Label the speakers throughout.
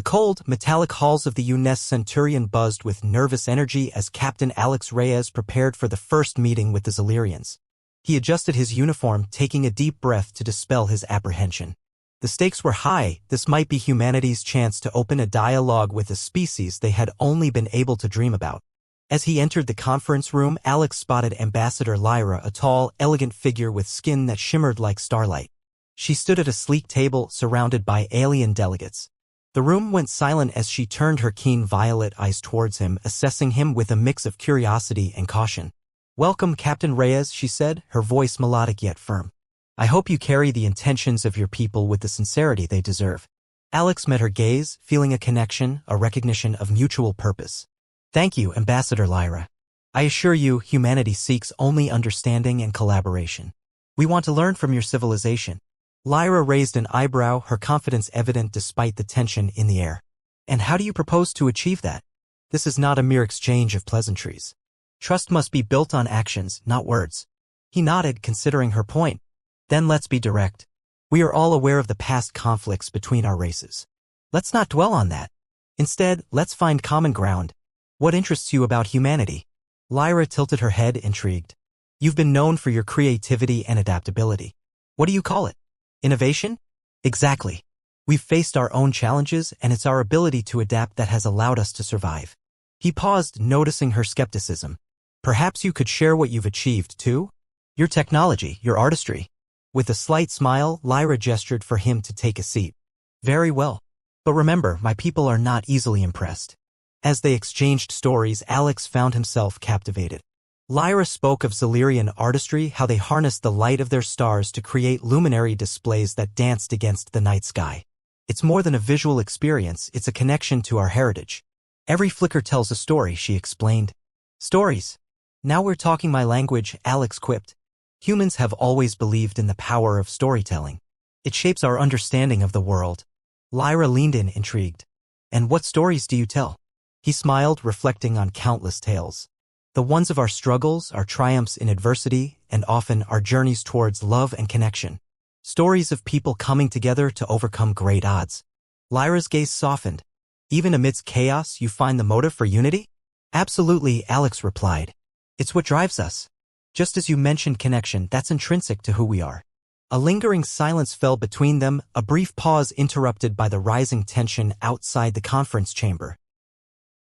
Speaker 1: The cold, metallic halls of the UNES Centurion buzzed with nervous energy as Captain Alex Reyes prepared for the first meeting with the Zilirians. He adjusted his uniform, taking a deep breath to dispel his apprehension. The stakes were high. This might be humanity's chance to open a dialogue with a species they had only been able to dream about. As he entered the conference room, Alex spotted Ambassador Lyra, a tall, elegant figure with skin that shimmered like starlight. She stood at a sleek table, surrounded by alien delegates. The room went silent as she turned her keen violet eyes towards him, assessing him with a mix of curiosity and caution. "Welcome, Captain Reyes," she said, her voice melodic yet firm. "I hope you carry the intentions of your people with the sincerity they deserve." Alex met her gaze, feeling a connection, a recognition of mutual purpose. "Thank you, Ambassador Lyra. I assure you, humanity seeks only understanding and collaboration. We want to learn from your civilization." Lyra raised an eyebrow, her confidence evident despite the tension in the air. "And how do you propose to achieve that? This is not a mere exchange of pleasantries. Trust must be built on actions, not words." He nodded, considering her point. "Then let's be direct. We are all aware of the past conflicts between our races. Let's not dwell on that. Instead, let's find common ground. What interests you about humanity?" Lyra tilted her head, intrigued. "You've been known for your creativity and adaptability. What do you call it? Innovation?" "Exactly. We've faced our own challenges, and it's our ability to adapt that has allowed us to survive." He paused, noticing her skepticism. "Perhaps you could share what you've achieved, too? Your technology, your artistry." With a slight smile, Lyra gestured for him to take a seat. "Very well. But remember, my people are not easily impressed." As they exchanged stories, Alex found himself captivated. Lyra spoke of Zilirian artistry, how they harnessed the light of their stars to create luminary displays that danced against the night sky. "It's more than a visual experience, it's a connection to our heritage. Every flicker tells a story," she explained. "Stories? Now we're talking my language," Alex quipped. "Humans have always believed in the power of storytelling. It shapes our understanding of the world." Lyra leaned in, intrigued. "And what stories do you tell?" He smiled, reflecting on countless tales. "The ones of our struggles, our triumphs in adversity, and often our journeys towards love and connection. Stories of people coming together to overcome great odds." Lyra's gaze softened. "Even amidst chaos, you find the motive for unity?" "Absolutely," Alex replied. "It's what drives us. Just as you mentioned connection, that's intrinsic to who we are." A lingering silence fell between them, a brief pause interrupted by the rising tension outside the conference chamber.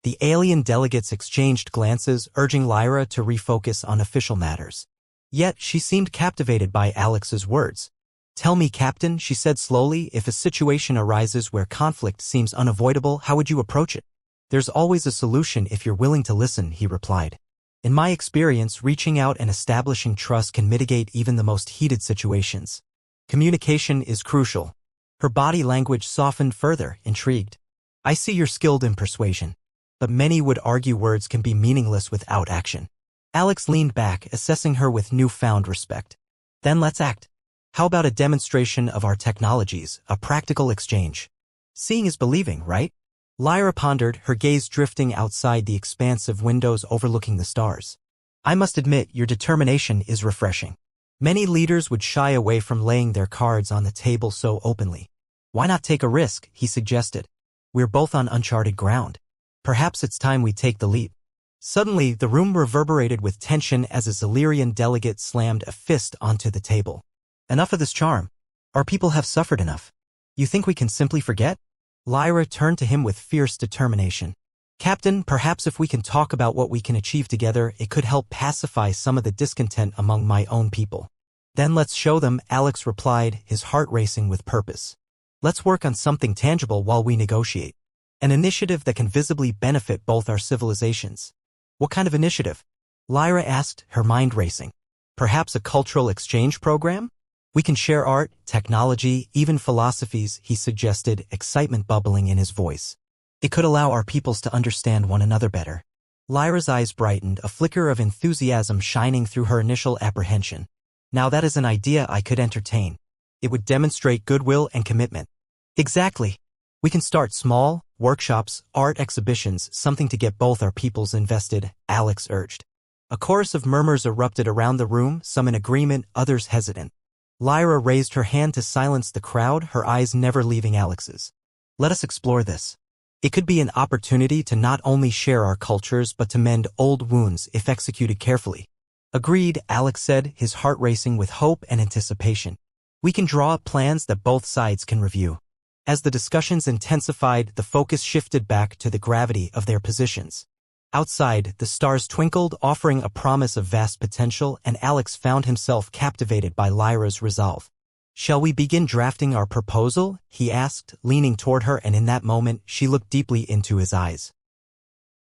Speaker 1: The alien delegates exchanged glances, urging Lyra to refocus on official matters. Yet she seemed captivated by Alex's words. "Tell me, Captain," she said slowly, "if a situation arises where conflict seems unavoidable, how would you approach it?" "There's always a solution if you're willing to listen," he replied. "In my experience, reaching out and establishing trust can mitigate even the most heated situations. Communication is crucial." Her body language softened further, intrigued. "I see you're skilled in persuasion. But many would argue words can be meaningless without action." Alex leaned back, assessing her with newfound respect. "Then let's act. How about a demonstration of our technologies, a practical exchange? Seeing is believing, right?" Lyra pondered, her gaze drifting outside the expansive windows overlooking the stars. "I must admit, your determination is refreshing. Many leaders would shy away from laying their cards on the table so openly." "Why not take a risk?" he suggested. "We're both on uncharted ground. Perhaps it's time we take the leap." Suddenly, the room reverberated with tension as a Zilirian delegate slammed a fist onto the table. "Enough of this charm. Our people have suffered enough. You think we can simply forget?" Lyra turned to him with fierce determination. "Captain, perhaps if we can talk about what we can achieve together, it could help pacify some of the discontent among my own people." "Then let's show them," Alex replied, his heart racing with purpose. "Let's work on something tangible while we negotiate. An initiative that can visibly benefit both our civilizations." "What kind of initiative?" Lyra asked, her mind racing. "Perhaps a cultural exchange program? We can share art, technology, even philosophies," he suggested, excitement bubbling in his voice. "It could allow our peoples to understand one another better." Lyra's eyes brightened, a flicker of enthusiasm shining through her initial apprehension. "Now that is an idea I could entertain. It would demonstrate goodwill and commitment." "Exactly. We can start small, workshops, art exhibitions, something to get both our peoples invested," Alex urged. A chorus of murmurs erupted around the room, some in agreement, others hesitant. Lyra raised her hand to silence the crowd, her eyes never leaving Alex's. "Let us explore this. It could be an opportunity to not only share our cultures but to mend old wounds if executed carefully. Agreed, Alex said, his heart racing with hope and anticipation. We can draw up plans that both sides can review. As the discussions intensified, the focus shifted back to the gravity of their positions. Outside, the stars twinkled, offering a promise of vast potential, and Alex found himself captivated by Lyra's resolve. "Shall we begin drafting our proposal?" he asked, leaning toward her, and in that moment, she looked deeply into his eyes.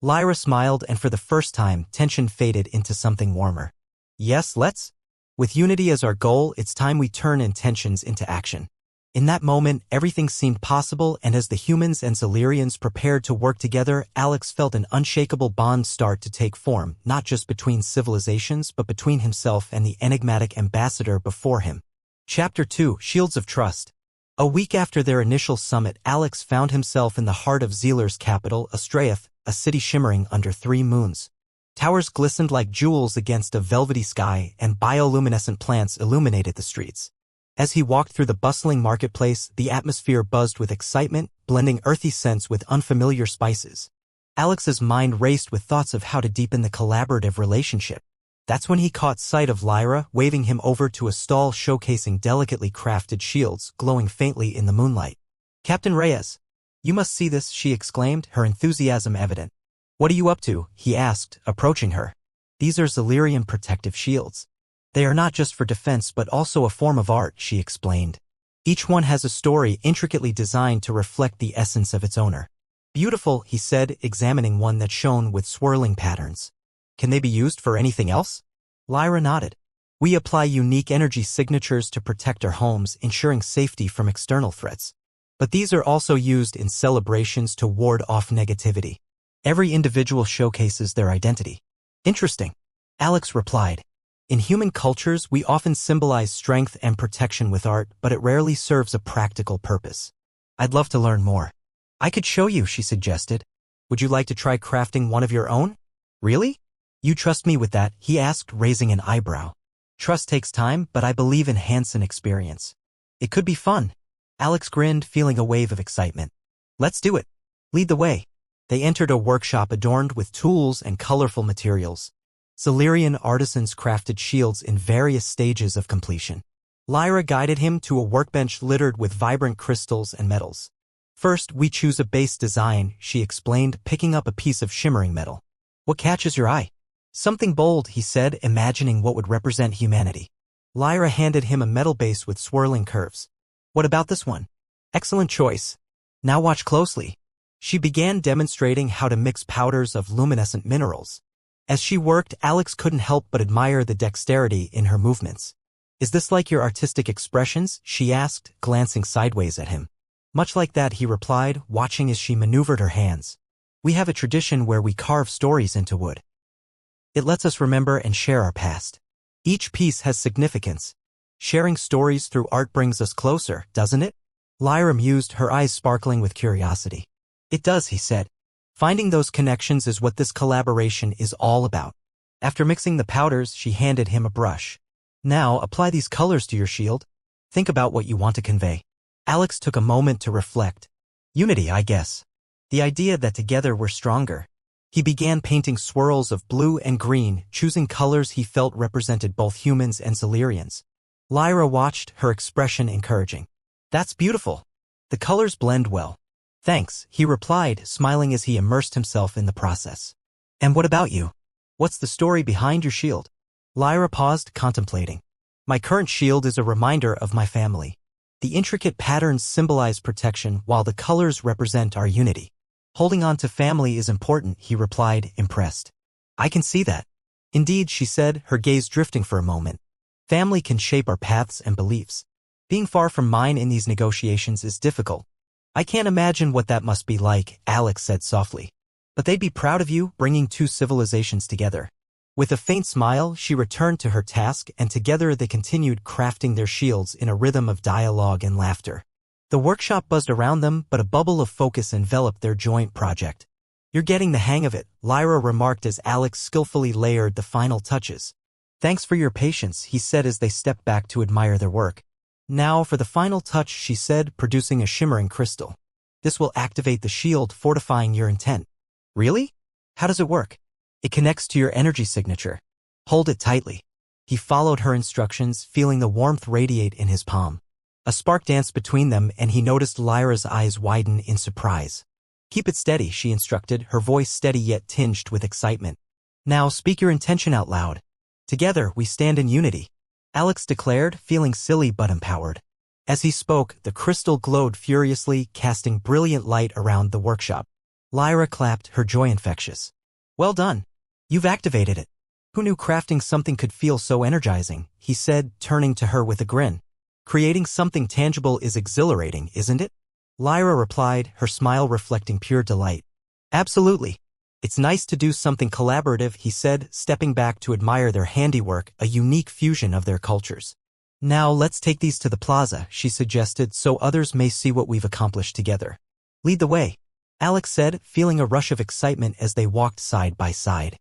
Speaker 1: Lyra smiled, and for the first time, tension faded into something warmer. "Yes, let's. With unity as our goal, it's time we turn intentions into action." In that moment, everything seemed possible, and as the humans and Silurians prepared to work together, Alex felt an unshakable bond start to take form, not just between civilizations but between himself and the enigmatic ambassador before him. Chapter 2: Shields of Trust. A week after their initial summit, Alex found himself in the heart of Zealer's capital, Astraeus, a city shimmering under 3 moons. Towers glistened like jewels against a velvety sky, and bioluminescent plants illuminated the streets. As he walked through the bustling marketplace, the atmosphere buzzed with excitement, blending earthy scents with unfamiliar spices. Alex's mind raced with thoughts of how to deepen the collaborative relationship. That's when he caught sight of Lyra, waving him over to a stall showcasing delicately crafted shields glowing faintly in the moonlight. "Captain Reyes, you must see this," she exclaimed, her enthusiasm evident. "What are you up to?" he asked, approaching her. "These are Zilirian protective shields. They are not just for defense but also a form of art," she explained. "Each one has a story intricately designed to reflect the essence of its owner." "Beautiful," he said, examining one that shone with swirling patterns. "Can they be used for anything else?" Lyra nodded. "We apply unique energy signatures to protect our homes, ensuring safety from external threats. But these are also used in celebrations to ward off negativity. Every individual showcases their identity." "Interesting," Alex replied. "In human cultures, we often symbolize strength and protection with art, but it rarely serves a practical purpose. I'd love to learn more." "I could show you," she suggested. "Would you like to try crafting one of your own?" "Really? You trust me with that?" he asked, raising an eyebrow. "Trust takes time, but I believe in hands-on experience. It could be fun." Alex grinned, feeling a wave of excitement. "Let's do it. Lead the way." They entered a workshop adorned with tools and colorful materials. Silurian artisans crafted shields in various stages of completion. Lyra guided him to a workbench littered with vibrant crystals and metals. "First, we choose a base design," she explained, picking up a piece of shimmering metal. "What catches your eye?" "Something bold," he said, imagining what would represent humanity. Lyra handed him a metal base with swirling curves. "What about this one?" "Excellent choice. Now watch closely." She began demonstrating how to mix powders of luminescent minerals. As she worked, Alex couldn't help but admire the dexterity in her movements. "Is this like your artistic expressions?" she asked, glancing sideways at him. "Much like that," he replied, watching as she maneuvered her hands. "We have a tradition where we carve stories into wood. It lets us remember and share our past. Each piece has significance. Sharing stories through art brings us closer, doesn't it?" Lyra mused, her eyes sparkling with curiosity. "It does," he said. "Finding those connections is what this collaboration is all about." After mixing the powders, she handed him a brush. "Now, apply these colors to your shield. Think about what you want to convey." Alex took a moment to reflect. "Unity, I guess. The idea that together we're stronger." He began painting swirls of blue and green, choosing colors he felt represented both humans and Silurians. Lyra watched, her expression encouraging. "That's beautiful. The colors blend well." "Thanks," he replied, smiling as he immersed himself in the process. "And what about you? What's the story behind your shield?" Lyra paused, contemplating. "My current shield is a reminder of my family. The intricate patterns symbolize protection, while the colors represent our unity." "Holding on to family is important," he replied, impressed. "I can see that." "Indeed," she said, her gaze drifting for a moment. "Family can shape our paths and beliefs. Being far from mine in these negotiations is difficult." "I can't imagine what that must be like," Alex said softly. "But they'd be proud of you, bringing 2 civilizations together." With a faint smile, she returned to her task, and together they continued crafting their shields in a rhythm of dialogue and laughter. The workshop buzzed around them, but a bubble of focus enveloped their joint project. "You're getting the hang of it," Lyra remarked as Alex skillfully layered the final touches. "Thanks for your patience," he said as they stepped back to admire their work. "Now for the final touch," she said, producing a shimmering crystal. This will activate the shield, fortifying your intent. Really? How does it work? It connects to your energy signature. Hold it tightly. He followed her instructions, feeling the warmth radiate in his palm. A spark danced between them, and he noticed Lyra's eyes widen in surprise. Keep it steady, she instructed, her voice steady yet tinged with excitement. Now speak your intention out loud. Together, we stand in unity, Alex declared, feeling silly but empowered. As he spoke, the crystal glowed furiously, casting brilliant light around the workshop. Lyra clapped, her joy infectious. Well done. You've activated it. Who knew crafting something could feel so energizing, he said, turning to her with a grin. Creating something tangible is exhilarating, isn't it? Lyra replied, her smile reflecting pure delight. Absolutely. It's nice to do something collaborative, he said, stepping back to admire their handiwork, a unique fusion of their cultures. Now let's take these to the plaza, she suggested, so others may see what we've accomplished together. Lead the way, Alex said, feeling a rush of excitement as they walked side by side.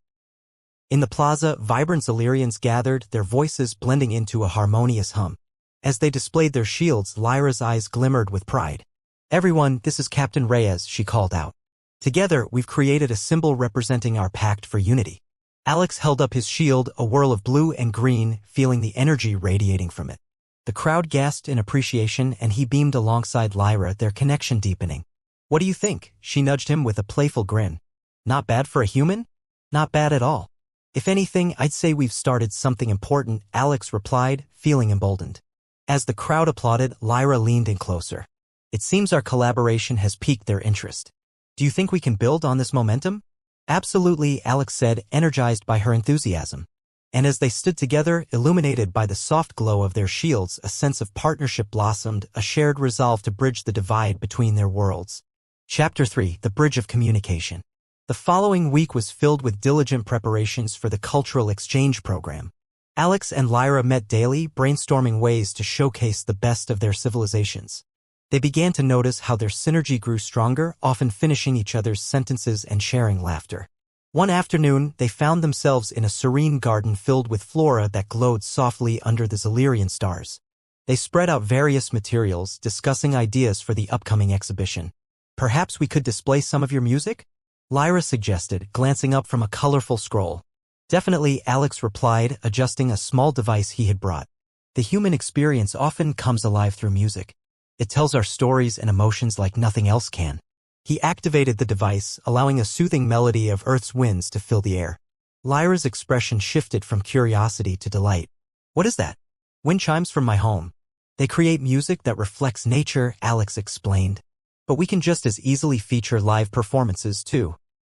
Speaker 1: In the plaza, vibrant Illyrians gathered, their voices blending into a harmonious hum. As they displayed their shields, Lyra's eyes glimmered with pride. Everyone, this is Captain Reyes, she called out. Together, we've created a symbol representing our pact for unity. Alex held up his shield, a whirl of blue and green, feeling the energy radiating from it. The crowd gasped in appreciation, and he beamed alongside Lyra, their connection deepening. What do you think? She nudged him with a playful grin. Not bad for a human? Not bad at all. If anything, I'd say we've started something important, Alex replied, feeling emboldened. As the crowd applauded, Lyra leaned in closer. It seems our collaboration has piqued their interest. Do you think we can build on this momentum? Absolutely, Alex said, energized by her enthusiasm. And as they stood together, illuminated by the soft glow of their shields, a sense of partnership blossomed, a shared resolve to bridge the divide between their worlds. Chapter 3: The Bridge of Communication. The following week was filled with diligent preparations for the cultural exchange program. Alex and Lyra met daily, brainstorming ways to showcase the best of their civilizations. They began to notice how their synergy grew stronger, often finishing each other's sentences and sharing laughter. One afternoon, they found themselves in a serene garden filled with flora that glowed softly under the Illyrian stars. They spread out various materials, discussing ideas for the upcoming exhibition. Perhaps we could display some of your music? Lyra suggested, glancing up from a colorful scroll. Definitely, Alex replied, adjusting a small device he had brought. The human experience often comes alive through music. It tells our stories and emotions like nothing else can. He activated the device, allowing a soothing melody of Earth's winds to fill the air. Lyra's expression shifted from curiosity to delight. What is that? Wind chimes from my home. They create music that reflects nature, Alex explained. But we can just as easily feature live performances too.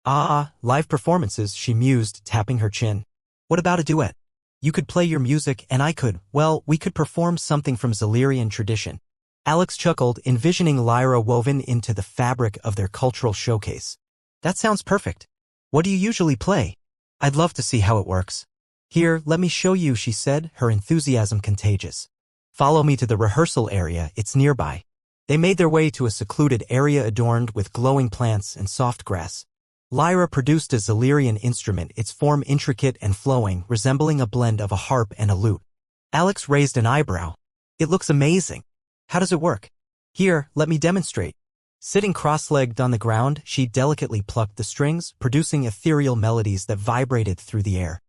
Speaker 1: Live performances, she mused, tapping her chin. What about a duet? You could play your music and I could, well, we could perform something from Illyrian tradition. Alex chuckled, envisioning Lyra woven into the fabric of their cultural showcase. That sounds perfect. What do you usually play? I'd love to see how it works. Here, let me show you, she said, her enthusiasm contagious. Follow me to the rehearsal area, it's nearby. They made their way to a secluded area adorned with glowing plants and soft grass. Lyra produced a Illyrian instrument, its form intricate and flowing, resembling a blend of a harp and a lute. Alex raised an eyebrow. It looks amazing. How does it work? Here, let me demonstrate. Sitting cross-legged on the ground, she delicately plucked the strings, producing ethereal melodies that vibrated through the air.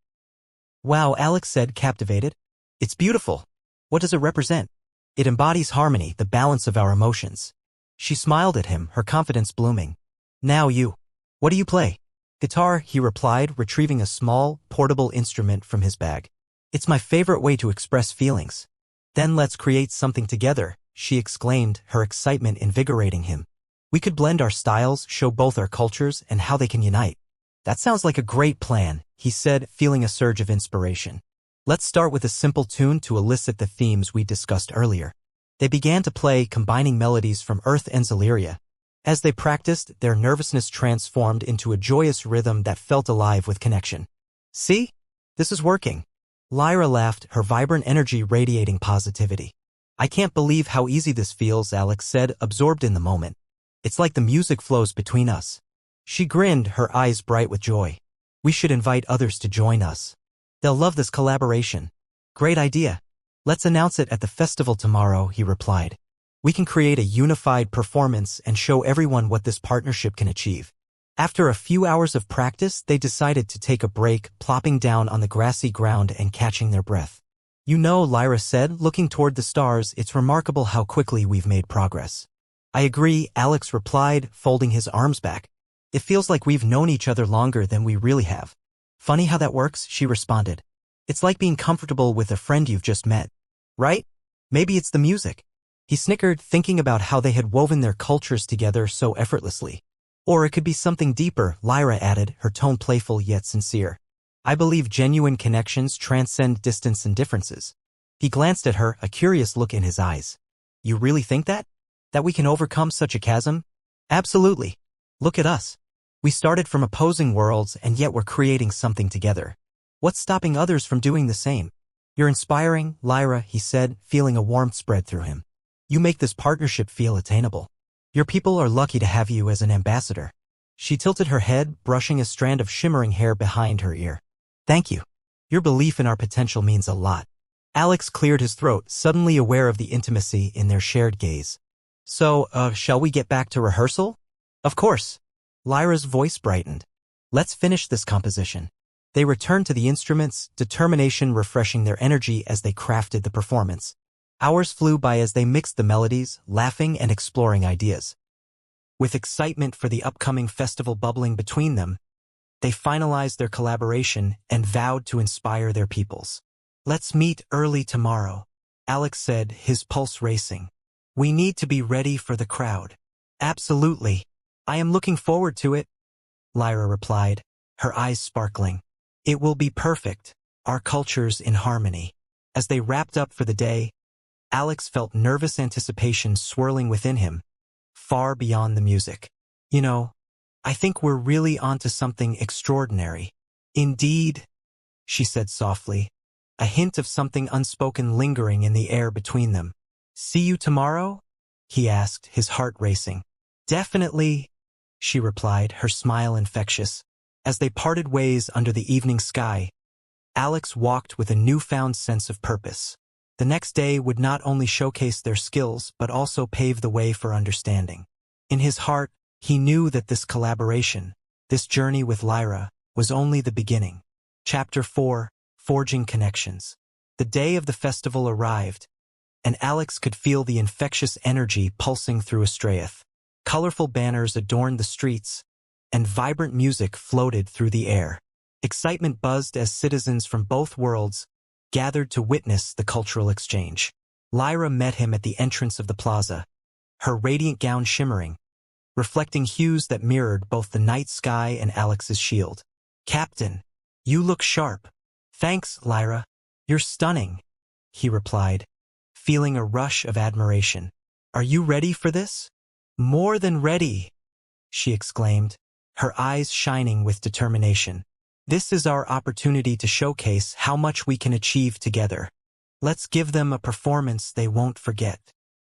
Speaker 1: Wow, Alex said, captivated. It's beautiful. What does it represent? It embodies harmony, the balance of our emotions. She smiled at him, her confidence blooming. Now you. What do you play? Guitar, he replied, retrieving a small, portable instrument from his bag. It's my favorite way to express feelings. Then let's create something together, she exclaimed, her excitement invigorating him. We could blend our styles, show both our cultures, and how they can unite. That sounds like a great plan, he said, feeling a surge of inspiration. Let's start with a simple tune to elicit the themes we discussed earlier. They began to play, combining melodies from Earth and Illyria. As they practiced, their nervousness transformed into a joyous rhythm that felt alive with connection. See? This is working. Lyra laughed, her vibrant energy radiating positivity. I can't believe how easy this feels, Alex said, absorbed in the moment. It's like the music flows between us. She grinned, her eyes bright with joy. We should invite others to join us. They'll love this collaboration. Great idea. Let's announce it at the festival tomorrow, he replied. We can create a unified performance and show everyone what this partnership can achieve. After a few hours of practice, they decided to take a break, plopping down on the grassy ground and catching their breath. You know, Lyra said, looking toward the stars, it's remarkable how quickly we've made progress. I agree, Alex replied, folding his arms back. It feels like we've known each other longer than we really have. Funny how that works, she responded. It's like being comfortable with a friend you've just met. Right? Maybe it's the music. He snickered, thinking about how they had woven their cultures together so effortlessly. Or it could be something deeper, Lyra added, her tone playful yet sincere. I believe genuine connections transcend distance and differences. He glanced at her, a curious look in his eyes. You really think that? That we can overcome such a chasm? Absolutely. Look at us. We started from opposing worlds and yet we're creating something together. What's stopping others from doing the same? You're inspiring, Lyra, he said, feeling a warmth spread through him. You make this partnership feel attainable. Your people are lucky to have you as an ambassador. She tilted her head, brushing a strand of shimmering hair behind her ear. Thank you. Your belief in our potential means a lot. Alex cleared his throat, suddenly aware of the intimacy in their shared gaze. So, shall we get back to rehearsal? Of course. Lyra's voice brightened. Let's finish this composition. They returned to the instruments, determination refreshing their energy as they crafted the performance. Hours flew by as they mixed the melodies, laughing and exploring ideas. With excitement for the upcoming festival bubbling between them, they finalized their collaboration and vowed to inspire their peoples. Let's meet early tomorrow, Alex said, his pulse racing. We need to be ready for the crowd. Absolutely. I am looking forward to it, Lyra replied, her eyes sparkling. It will be perfect, our cultures in harmony. As they wrapped up for the day, Alex felt nervous anticipation swirling within him, far beyond the music. You know, I think we're really onto something extraordinary. Indeed, she said softly, a hint of something unspoken lingering in the air between them. See you tomorrow? He asked, his heart racing. Definitely, she replied, her smile infectious. As they parted ways under the evening sky, Alex walked with a newfound sense of purpose. The next day would not only showcase their skills but also pave the way for understanding. In his heart, he knew that this collaboration, this journey with Lyra, was only the beginning. Chapter 4, Forging Connections. The day of the festival arrived, and Alex could feel the infectious energy pulsing through Astraeus. Colorful banners adorned the streets, and vibrant music floated through the air. Excitement buzzed as citizens from both worlds gathered to witness the cultural exchange. Lyra met him at the entrance of the plaza, her radiant gown shimmering, reflecting hues that mirrored both the night sky and Alex's shield. Captain, you look sharp. Thanks, Lyra. You're stunning, he replied, feeling a rush of admiration. Are you ready for this? More than ready, she exclaimed, her eyes shining with determination. This is our opportunity to showcase how much we can achieve together. Let's give them a performance they won't forget.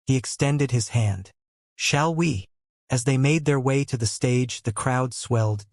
Speaker 1: He extended his hand. Shall we? As they made their way to the stage, the crowd swelled.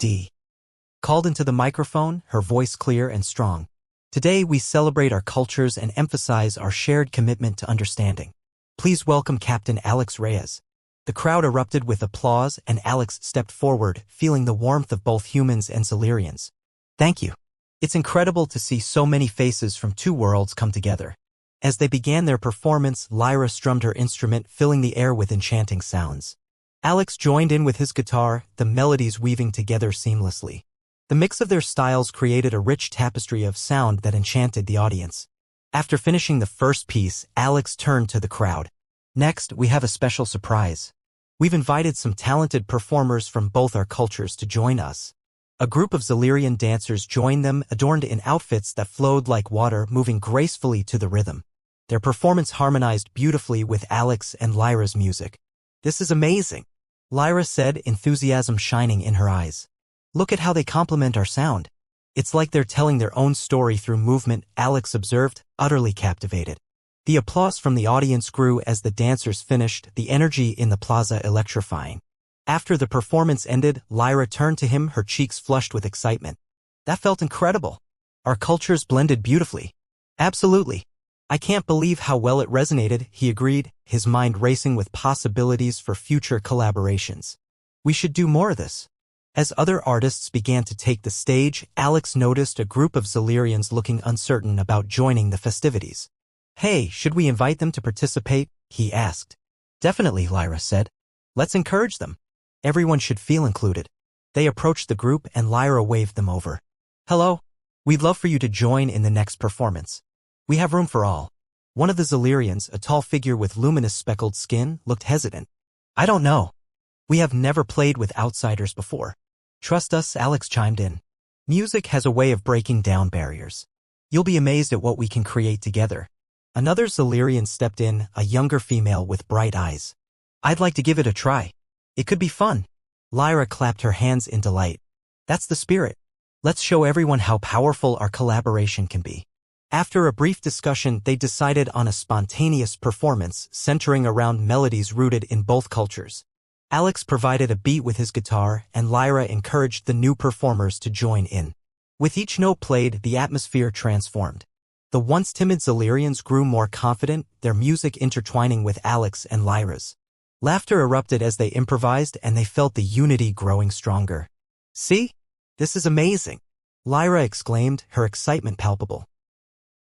Speaker 1: Called into the microphone, her voice clear and strong. Today we celebrate our cultures and emphasize our shared commitment to understanding. Please welcome Captain Alex Reyes. The crowd erupted with applause and Alex stepped forward, feeling the warmth of both humans and Silurians. Thank you. It's incredible to see so many faces from two worlds come together. As they began their performance, Lyra strummed her instrument, filling the air with enchanting sounds. Alex joined in with his guitar, the melodies weaving together seamlessly. The mix of their styles created a rich tapestry of sound that enchanted the audience. After finishing the first piece, Alex turned to the crowd. Next, we have a special surprise. We've invited some talented performers from both our cultures to join us. A group of Silurian dancers joined them, adorned in outfits that flowed like water, moving gracefully to the rhythm. Their performance harmonized beautifully with Alex and Lyra's music. This is amazing, Lyra said, enthusiasm shining in her eyes. Look at how they complement our sound. It's like they're telling their own story through movement, Alex observed, utterly captivated. The applause from the audience grew as the dancers finished, the energy in the plaza electrifying. After the performance ended, Lyra turned to him, her cheeks flushed with excitement. That felt incredible. Our cultures blended beautifully. Absolutely. I can't believe how well it resonated, he agreed, his mind racing with possibilities for future collaborations. We should do more of this. As other artists began to take the stage, Alex noticed a group of Zilurians looking uncertain about joining the festivities. Hey, should we invite them to participate? He asked. Definitely, Lyra said. Let's encourage them. Everyone should feel included. They approached the group and Lyra waved them over. Hello. We'd love for you to join in the next performance. We have room for all. One of the Zilurians, a tall figure with luminous speckled skin, looked hesitant. I don't know. We have never played with outsiders before. Trust us, Alex chimed in. Music has a way of breaking down barriers. You'll be amazed at what we can create together. Another Zilurian stepped in, a younger female with bright eyes. I'd like to give it a try. It could be fun. Lyra clapped her hands in delight. That's the spirit. Let's show everyone how powerful our collaboration can be. After a brief discussion, they decided on a spontaneous performance centering around melodies rooted in both cultures. Alex provided a beat with his guitar, and Lyra encouraged the new performers to join in. With each note played, the atmosphere transformed. The once timid Zilurians grew more confident, their music intertwining with Alex and Lyra's. Laughter erupted as they improvised, and they felt the unity growing stronger. See? This is amazing! Lyra exclaimed, her excitement palpable.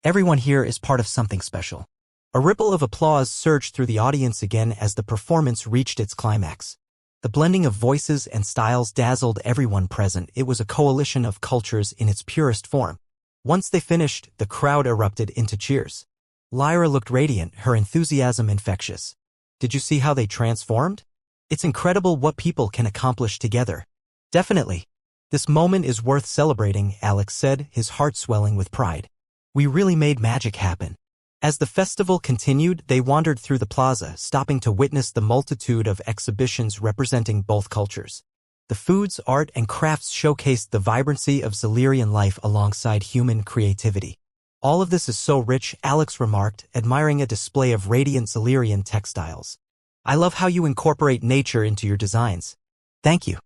Speaker 1: Everyone here is part of something special. A ripple of applause surged through the audience again as the performance reached its climax. The blending of voices and styles dazzled everyone present. It was a coalition of cultures in its purest form. Once they finished, the crowd erupted into cheers. Lyra looked radiant, her enthusiasm infectious. Did you see how they transformed? It's incredible what people can accomplish together. Definitely. This moment is worth celebrating, Alex said, his heart swelling with pride. We really made magic happen. As the festival continued, they wandered through the plaza, stopping to witness the multitude of exhibitions representing both cultures. The foods, art, and crafts showcased the vibrancy of Zilurian life alongside human creativity. All of this is so rich, Alex remarked, admiring a display of radiant Zilurian textiles. I love how you incorporate nature into your designs. Thank you.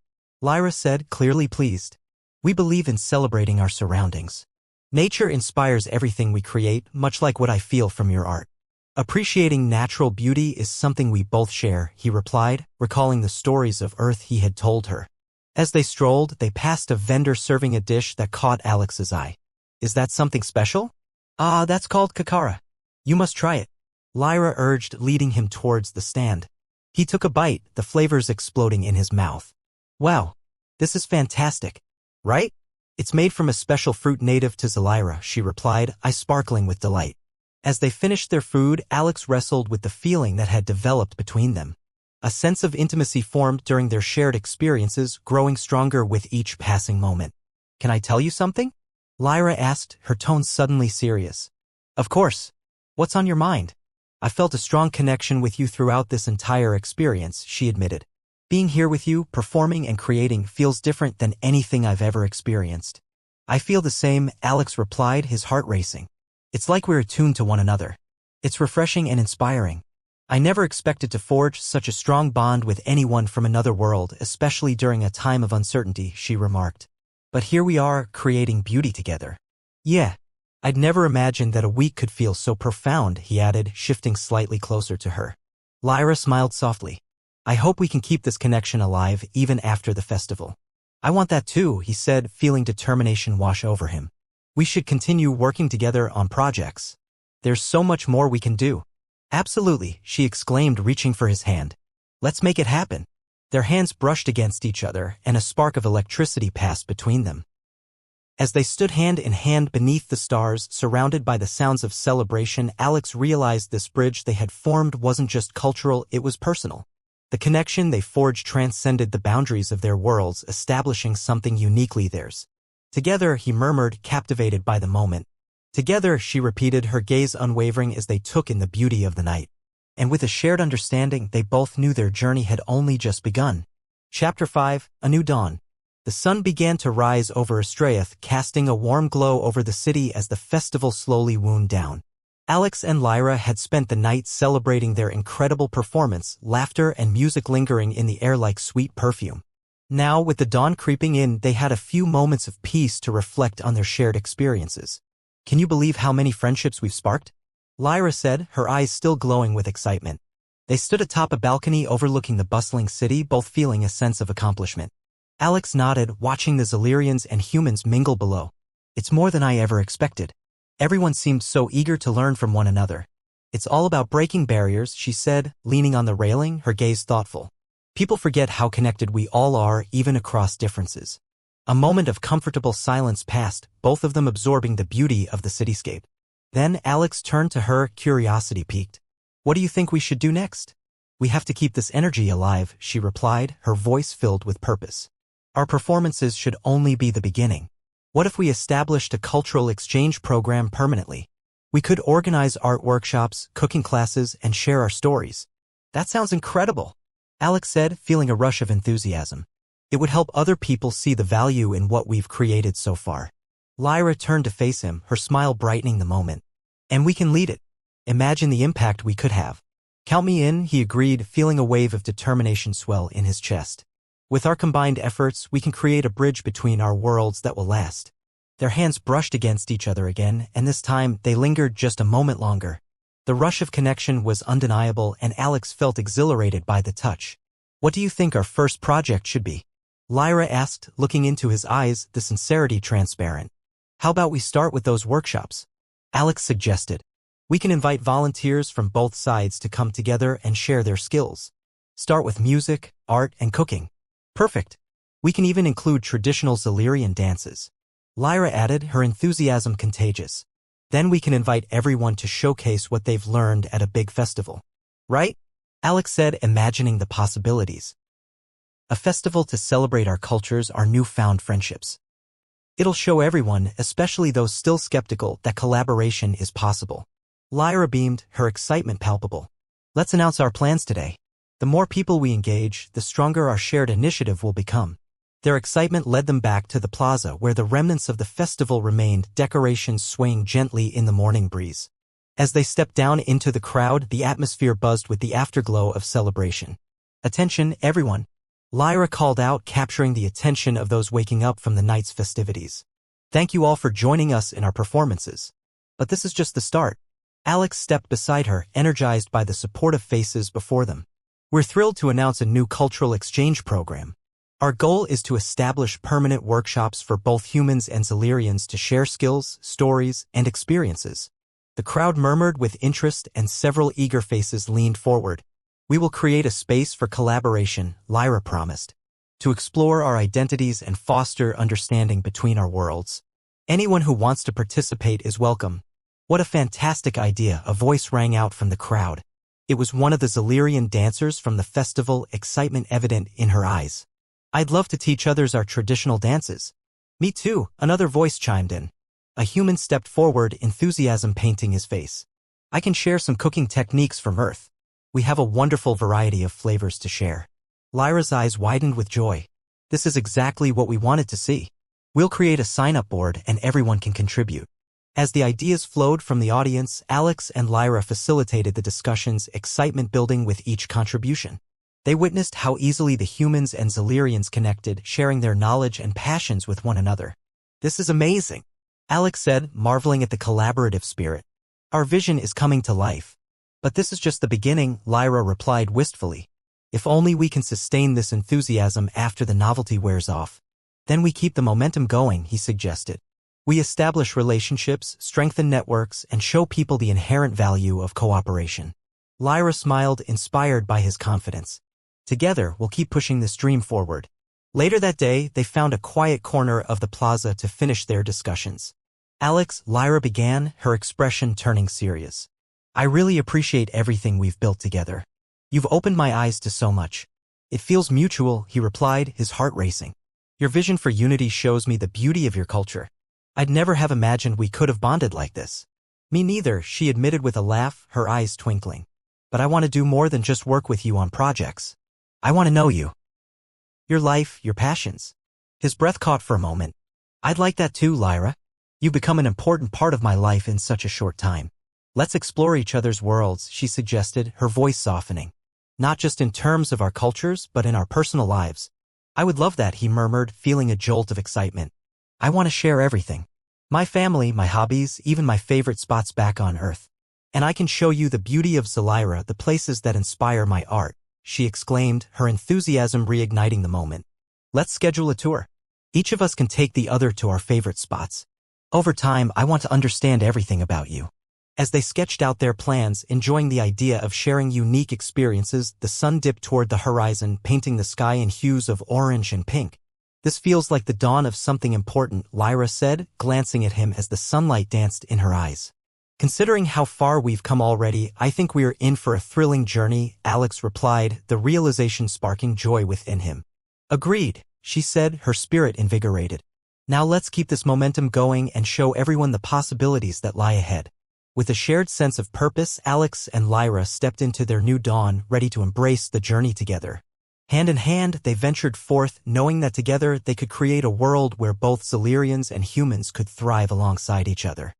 Speaker 1: Lyra said, clearly pleased. We believe in celebrating our surroundings. Nature inspires everything we create, much like what I feel from your art. Appreciating natural beauty is something we both share, he replied, recalling the stories of Earth he had told her. As they strolled, they passed a vendor serving a dish that caught Alex's eye. Is that something special? Ah, that's called kakara. You must try it. Lyra urged, leading him towards the stand. He took a bite, the flavors exploding in his mouth. Wow, this is fantastic. Right? It's made from a special fruit native to Zilira, she replied, eyes sparkling with delight. As they finished their food, Alex wrestled with the feeling that had developed between them. A sense of intimacy formed during their shared experiences, growing stronger with each passing moment. Can I tell you something? Lyra asked, her tone suddenly serious. Of course. What's on your mind? I felt a strong connection with you throughout this entire experience, she admitted. Being here with you, performing and creating, feels different than anything I've ever experienced. I feel the same, Alex replied, his heart racing. It's like we're attuned to one another. It's refreshing and inspiring. I never expected to forge such a strong bond with anyone from another world, especially during a time of uncertainty, she remarked. But here we are, creating beauty together. Yeah, I'd never imagined that a week could feel so profound, he added, shifting slightly closer to her. Lyra smiled softly. I hope we can keep this connection alive even after the festival. I want that too, he said, feeling determination wash over him. We should continue working together on projects. There's so much more we can do. Absolutely, she exclaimed, reaching for his hand. Let's make it happen. Their hands brushed against each other, and a spark of electricity passed between them. As they stood hand in hand beneath the stars, surrounded by the sounds of celebration, Alex realized this bridge they had formed wasn't just cultural, it was personal. The connection they forged transcended the boundaries of their worlds, establishing something uniquely theirs. Together, he murmured, captivated by the moment. Together, she repeated, her gaze unwavering as they took in the beauty of the night. And with a shared understanding, they both knew their journey had only just begun. Chapter 5, A New Dawn. The sun began to rise over Astraeus, casting a warm glow over the city as the festival slowly wound down. Alex and Lyra had spent the night celebrating their incredible performance, laughter and music lingering in the air like sweet perfume. Now, with the dawn creeping in, they had a few moments of peace to reflect on their shared experiences. Can you believe how many friendships we've sparked? Lyra said, her eyes still glowing with excitement. They stood atop a balcony overlooking the bustling city, both feeling a sense of accomplishment. Alex nodded, watching the Xelerians and humans mingle below. It's more than I ever expected. Everyone seemed so eager to learn from one another. It's all about breaking barriers, she said, leaning on the railing, her gaze thoughtful. People forget how connected we all are, even across differences. A moment of comfortable silence passed, both of them absorbing the beauty of the cityscape. Then Alex turned to her, curiosity piqued. What do you think we should do next? We have to keep this energy alive, she replied, her voice filled with purpose. Our performances should only be the beginning. What if we established a cultural exchange program permanently? We could organize art workshops, cooking classes, and share our stories. That sounds incredible, Alex said, feeling a rush of enthusiasm. It would help other people see the value in what we've created so far. Lyra turned to face him, her smile brightening the moment. And we can lead it. Imagine the impact we could have. Count me in, he agreed, feeling a wave of determination swell in his chest. With our combined efforts, we can create a bridge between our worlds that will last. Their hands brushed against each other again, and this time they lingered just a moment longer. The rush of connection was undeniable, and Alex felt exhilarated by the touch. What do you think our first project should be? Lyra asked, looking into his eyes, the sincerity transparent. How about we start with those workshops? Alex suggested. We can invite volunteers from both sides to come together and share their skills. Start with music, art, and cooking. Perfect. We can even include traditional Xelerian dances. Lyra added, her enthusiasm contagious. Then we can invite everyone to showcase what they've learned at a big festival. Right? Alex said, imagining the possibilities. A festival to celebrate our cultures, our newfound friendships. It'll show everyone, especially those still skeptical, that collaboration is possible. Lyra beamed, her excitement palpable. Let's announce our plans today. The more people we engage, the stronger our shared initiative will become. Their excitement led them back to the plaza where the remnants of the festival remained, decorations swaying gently in the morning breeze. As they stepped down into the crowd, the atmosphere buzzed with the afterglow of celebration. Attention, everyone! Lyra called out, capturing the attention of those waking up from the night's festivities. Thank you all for joining us in our performances. But this is just the start. Alex stepped beside her, energized by the supportive faces before them. We're thrilled to announce a new cultural exchange program. Our goal is to establish permanent workshops for both humans and Xelerians to share skills, stories, and experiences. The crowd murmured with interest and several eager faces leaned forward. We will create a space for collaboration, Lyra promised, to explore our identities and foster understanding between our worlds. Anyone who wants to participate is welcome. What a fantastic idea, a voice rang out from the crowd. It was one of the Xelerian dancers from the festival, excitement evident in her eyes. I'd love to teach others our traditional dances. Me too, another voice chimed in. A human stepped forward, enthusiasm painting his face. I can share some cooking techniques from Earth. We have a wonderful variety of flavors to share. Lyra's eyes widened with joy. This is exactly what we wanted to see. We'll create a sign-up board and everyone can contribute. As the ideas flowed from the audience, Alex and Lyra facilitated the discussions, excitement building with each contribution. They witnessed how easily the humans and Xelerians connected, sharing their knowledge and passions with one another. This is amazing, Alex said, marveling at the collaborative spirit. Our vision is coming to life. But this is just the beginning, Lyra replied wistfully. If only we can sustain this enthusiasm after the novelty wears off. Then we keep the momentum going, he suggested. We establish relationships, strengthen networks, and show people the inherent value of cooperation. Lyra smiled, inspired by his confidence. Together, we'll keep pushing this dream forward. Later that day, they found a quiet corner of the plaza to finish their discussions. Alex, Lyra began, her expression turning serious. I really appreciate everything we've built together. You've opened my eyes to so much. It feels mutual, he replied, his heart racing. Your vision for unity shows me the beauty of your culture. I'd never have imagined we could have bonded like this. Me neither, she admitted with a laugh, her eyes twinkling. But I want to do more than just work with you on projects. I want to know you. Your life, your passions. His breath caught for a moment. I'd like that too, Lyra. You've become an important part of my life in such a short time. Let's explore each other's worlds, she suggested, her voice softening. Not just in terms of our cultures, but in our personal lives. I would love that, he murmured, feeling a jolt of excitement. I want to share everything. My family, my hobbies, even my favorite spots back on Earth. And I can show you the beauty of Zelyra, the places that inspire my art, she exclaimed, her enthusiasm reigniting the moment. Let's schedule a tour. Each of us can take the other to our favorite spots. Over time, I want to understand everything about you. As they sketched out their plans, enjoying the idea of sharing unique experiences, the sun dipped toward the horizon, painting the sky in hues of orange and pink. This feels like the dawn of something important, Lyra said, glancing at him as the sunlight danced in her eyes. Considering how far we've come already, I think we are in for a thrilling journey, Alex replied, the realization sparking joy within him. Agreed, she said, her spirit invigorated. Now let's keep this momentum going and show everyone the possibilities that lie ahead. With a shared sense of purpose, Alex and Lyra stepped into their new dawn, ready to embrace the journey together. Hand in hand, they ventured forth, knowing that together they could create a world where both Zelyrians and humans could thrive alongside each other.